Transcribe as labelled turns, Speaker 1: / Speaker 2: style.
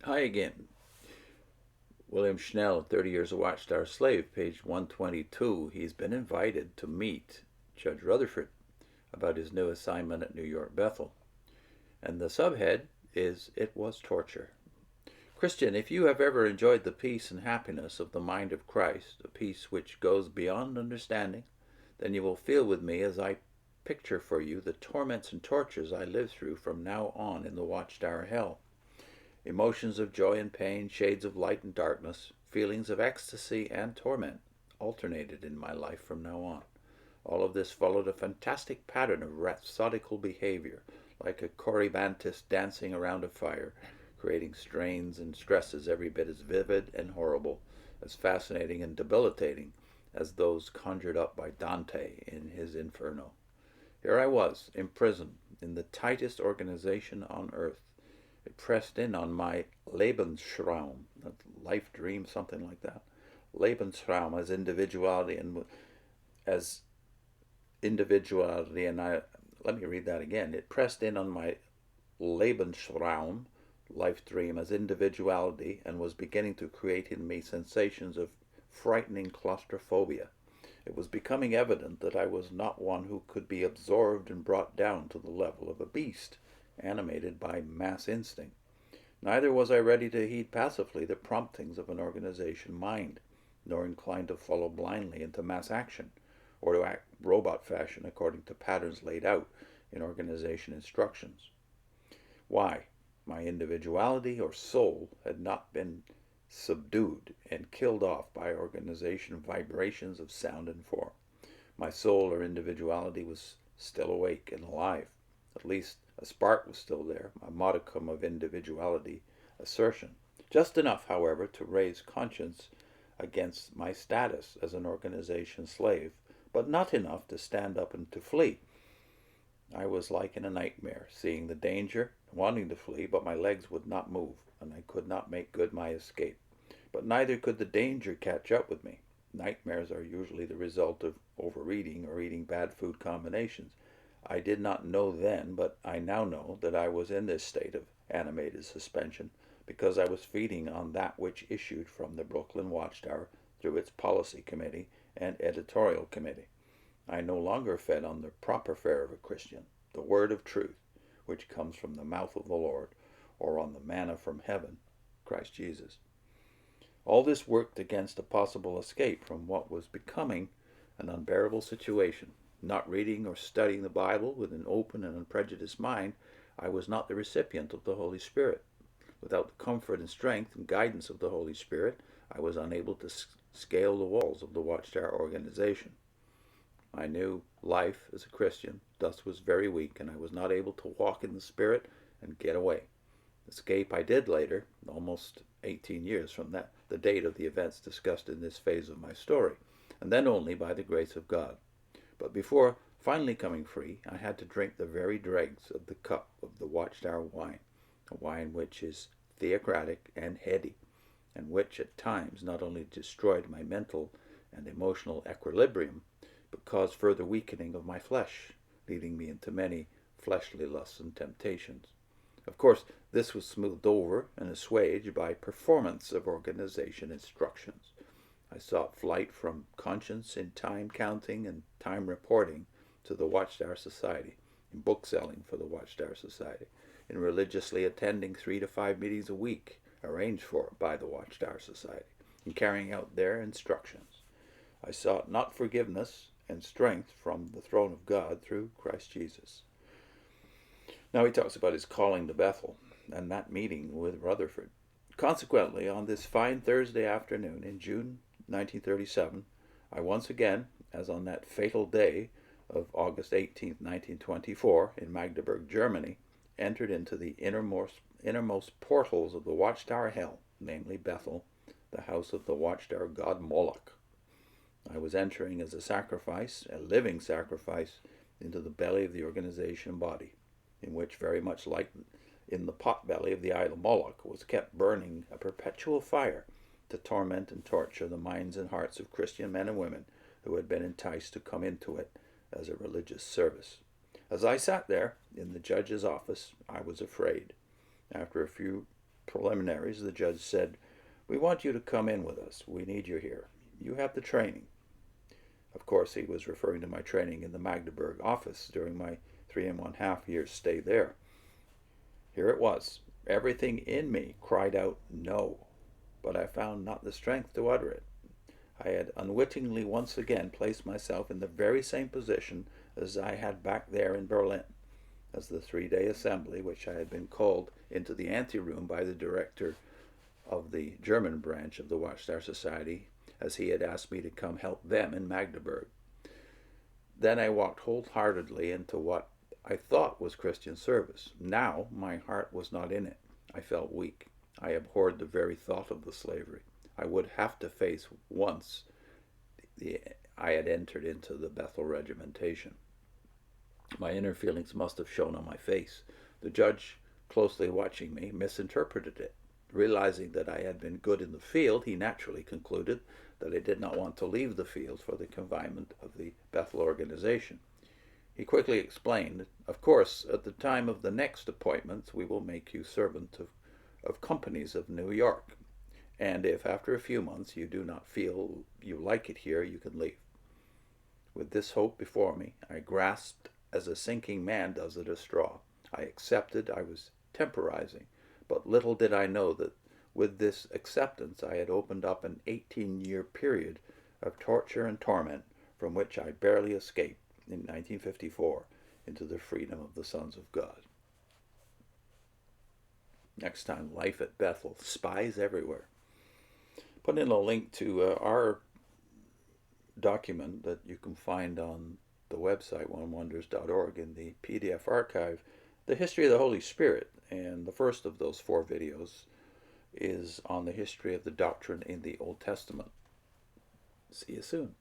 Speaker 1: Hi again. William Schnell, 30 Years a Watchtower Slave, page 122. He's been invited to meet Judge Rutherford about his new assignment at New York Bethel. And the subhead is It Was Torture. Christian, if you have ever enjoyed the peace and happiness of the mind of Christ, a peace which goes beyond understanding, then you will feel with me as I picture for you the torments and tortures I live through from now on in the Watchtower hell. Emotions of joy and pain, shades of light and darkness, feelings of ecstasy and torment alternated in my life from now on. All of this followed a fantastic pattern of rhapsodical behavior, like a corybantist dancing around a fire, creating strains and stresses every bit as vivid and horrible, as fascinating and debilitating as those conjured up by Dante in his Inferno. Here I was, imprisoned in the tightest organization on earth. It pressed in on my Lebensraum, life dream, something like that. Lebensraum as individuality and let me read that again. It pressed in on my Lebensraum, life dream, as individuality and was beginning to create in me sensations of frightening claustrophobia. It was becoming evident that I was not one who could be absorbed and brought down to the level of a beast, animated by mass instinct. Neither was I ready to heed passively the promptings of an organization mind, nor inclined to follow blindly into mass action, or to act robot fashion according to patterns laid out in organization instructions. Why? My individuality or soul had not been subdued and killed off by organization vibrations of sound and form. My soul or individuality was still awake and alive. At least a spark was still there, a modicum of individuality assertion. Just enough, however, to raise conscience against my status as an organization slave, but not enough to stand up and to flee. I was like in a nightmare, seeing the danger, wanting to flee, but my legs would not move, and I could not make good my escape. But neither could the danger catch up with me. Nightmares are usually the result of overeating or eating bad food combinations. I did not know then, but I now know that I was in this state of animated suspension because I was feeding on that which issued from the Brooklyn Watchtower through its policy committee and editorial committee. I no longer fed on the proper fare of a Christian, the word of truth, which comes from the mouth of the Lord, or on the manna from heaven, Christ Jesus. All this worked against a possible escape from what was becoming an unbearable situation. Not reading or studying the Bible with an open and unprejudiced mind, I was not the recipient of the Holy Spirit. Without the comfort and strength and guidance of the Holy Spirit, I was unable to scale the walls of the Watchtower organization. I knew life as a Christian thus was very weak, and I was not able to walk in the Spirit and get away. Escape I did later, almost 18 years from the date of the events discussed in this phase of my story, and then only by the grace of God. But before finally coming free, I had to drink the very dregs of the cup of the Watchtower wine, a wine which is theocratic and heady, and which at times not only destroyed my mental and emotional equilibrium, but caused further weakening of my flesh, leading me into many fleshly lusts and temptations. Of course, this was smoothed over and assuaged by performance of organization instructions. I sought flight from conscience in time counting and time reporting to the Watchtower Society, in book selling for the Watchtower Society, in religiously attending 3 to 5 meetings a week arranged for by the Watchtower Society, in carrying out their instructions. I sought not forgiveness and strength from the throne of God through Christ Jesus. Now he talks about his calling to Bethel and that meeting with Rutherford. Consequently, on this fine Thursday afternoon in June 1937, I once again, as on that fatal day of August 18, 1924, in Magdeburg, Germany, entered into the innermost portals of the Watchtower hell, namely Bethel, the house of the Watchtower god Moloch. I was entering as a sacrifice, a living sacrifice, into the belly of the organization body, in which, very much like in the pot belly of the idol Moloch, was kept burning a perpetual fire to torment and torture the minds and hearts of Christian men and women who had been enticed to come into it as a religious service. As I sat there in the judge's office, I was afraid. After a few preliminaries, the judge said, "We want you to come in with us. We need you here. You have the training." Of course, he was referring to my training in the Magdeburg office during my 3.5 years stay there. Here it was. Everything in me cried out no, but I found not the strength to utter it. I had unwittingly once again placed myself in the very same position as I had back there in Berlin, as the 3-day assembly, which I had been called into the anteroom by the director of the German branch of the Watchtower Society, as he had asked me to come help them in Magdeburg. Then I walked wholeheartedly into what I thought was Christian service. Now my heart was not in it. I felt weak. I abhorred the very thought of the slavery. I would have to face once I had entered into the Bethel regimentation. My inner feelings must have shown on my face. The judge, closely watching me, misinterpreted it. Realizing that I had been good in the field, he naturally concluded that I did not want to leave the field for the confinement of the Bethel organization. He quickly explained, "Of course, at the time of the next appointment, we will make you servant of companies of New York. And if after a few months you do not feel you like it here, you can leave." With this hope before me, I grasped as a sinking man does at a straw. I accepted. I was temporizing, but little did I know that with this acceptance I had opened up an 18-year period of torture and torment from which I barely escaped in 1954 into the freedom of the sons of God. Next time, life at Bethel, spies everywhere. Put in a link to our document that you can find on the website onewonders.org in the PDF archive, the history of the Holy Spirit, and the first of those 4 videos is on the history of the doctrine in the Old Testament. See you soon.